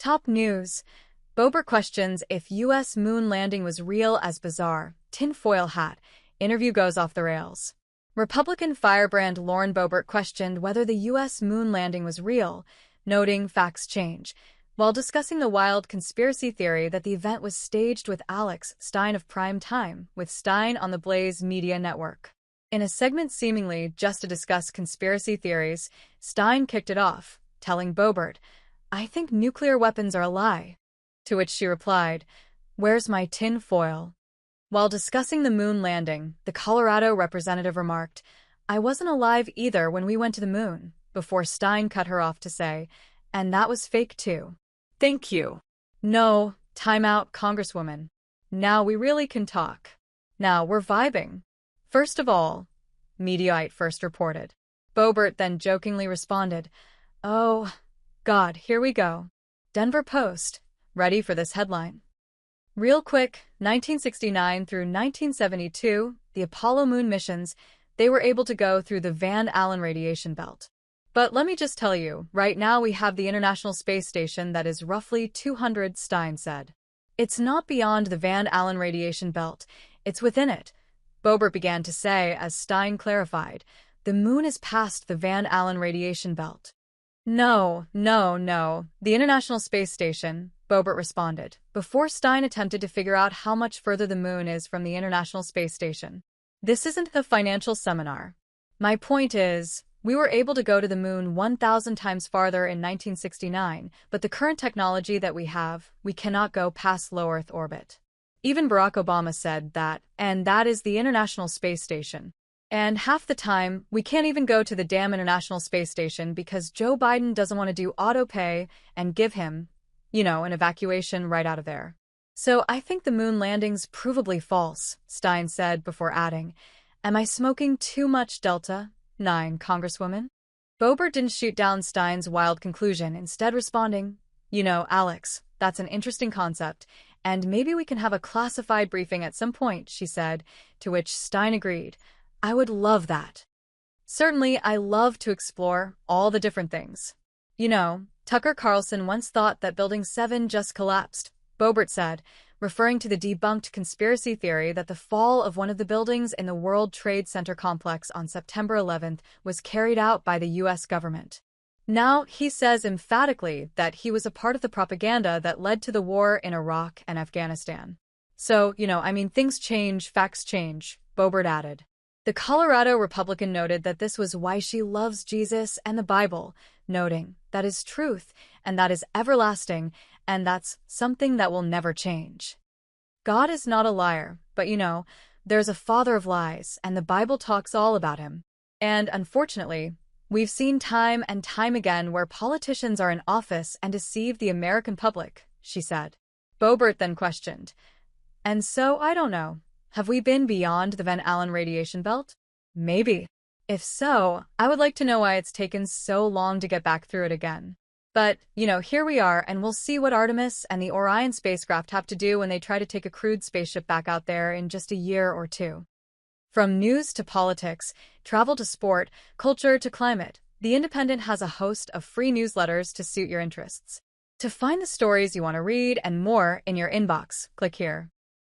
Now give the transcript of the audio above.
Top news. Boebert questions if U.S. moon landing was real as bizarre. Tinfoil hat. Interview goes off the rails. Republican firebrand Lauren Boebert questioned whether the U.S. moon landing was real, noting facts change, while discussing the wild conspiracy theory that the event was staged with Stein of Prime Time, with Stein on the Blaze Media Network. In a segment seemingly just to discuss conspiracy theories, Stein kicked it off, telling Boebert, "I think nuclear weapons are a lie." To which she replied, "Where's my tin foil?" While discussing the moon landing, the Colorado representative remarked, "I wasn't alive either when we went to the moon," before Stein cut her off to say, "And that was fake too." "Thank you." "No, time out, Congresswoman. Now we really can talk. Now we're vibing." "First of all," Mediaite first reported. Boebert then jokingly responded, "Oh, God, here we go." Denver Post. Ready for this headline? Real quick, 1969 through 1972, the Apollo moon missions, they were able to go through the Van Allen radiation belt. But let me just tell you, right now we have the International Space Station that is roughly 200, Stein said. "It's not beyond the Van Allen radiation belt, it's within it," Boebert began to say as Stein clarified, "The moon is past the Van Allen radiation belt." No, the International Space Station," Boebert responded, before Stein attempted to figure out how much further the moon is from the International Space Station. "This isn't the financial seminar. My point is, we were able to go to the moon 1,000 times farther in 1969, but the current technology that we have, we cannot go past low Earth orbit." Even Barack Obama said that, and that is the International Space Station. And half the time, we can't even go to the damn International Space Station because Joe Biden doesn't want to do auto pay and give him, an evacuation right out of there. "So I think the moon landing's provably false," Stein said before adding, "Am I smoking too much Delta 9, Congresswoman?" Boebert didn't shoot down Stein's wild conclusion, instead responding, "Alex, that's an interesting concept, and maybe we can have a classified briefing at some point," she said, to which Stein agreed, "I would love that. Certainly, I love to explore all the different things. Tucker Carlson once thought that Building 7 just collapsed," Boebert said, referring to the debunked conspiracy theory that the fall of one of the buildings in the World Trade Center complex on September 11th was carried out by the U.S. government. Now, he says emphatically that he was a part of the propaganda that led to the war in Iraq and Afghanistan. "So, things change, facts change," Boebert added. The Colorado Republican noted that this was why she loves Jesus and the Bible, noting, "That is truth, and that is everlasting, and that's something that will never change. God is not a liar, but there's a father of lies, and the Bible talks all about him. And unfortunately, we've seen time and time again where politicians are in office and deceive the American public," she said. Boebert then questioned, "And so, I don't know. Have we been beyond the Van Allen radiation belt? Maybe. If so, I would like to know why it's taken so long to get back through it again. But, here we are, and we'll see what Artemis and the Orion spacecraft have to do when they try to take a crewed spaceship back out there in just a year or two." From news to politics, travel to sport, culture to climate, The Independent has a host of free newsletters to suit your interests. To find the stories you want to read and more in your inbox, click here.